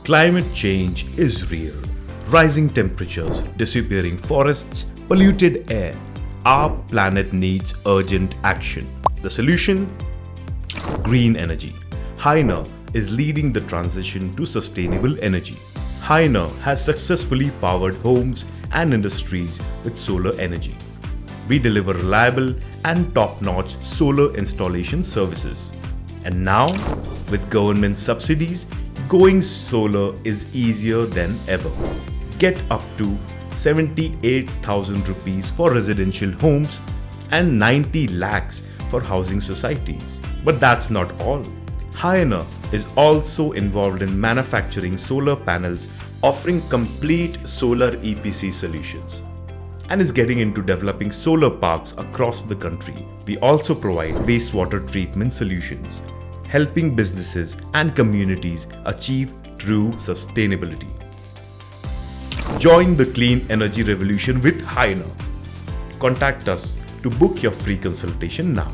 Climate change is real. Rising temperatures, disappearing forests, polluted air. Our planet needs urgent action. The solution? Green energy. Hyenr is leading the transition to sustainable energy. Hyenr has successfully powered homes and industries with solar energy. We deliver reliable and top-notch solar installation services. And now, with government subsidies, going solar is easier than ever. Get up to 78,000 rupees for residential homes and 90 lakhs for housing societies. But that's not all. Hyenr is also involved in manufacturing solar panels, offering complete solar EPC solutions, and is getting into developing solar parks across the country. We also provide wastewater treatment solutions, helping businesses and communities achieve true sustainability. Join the clean energy revolution with Hyenr. Contact us to book your free consultation now.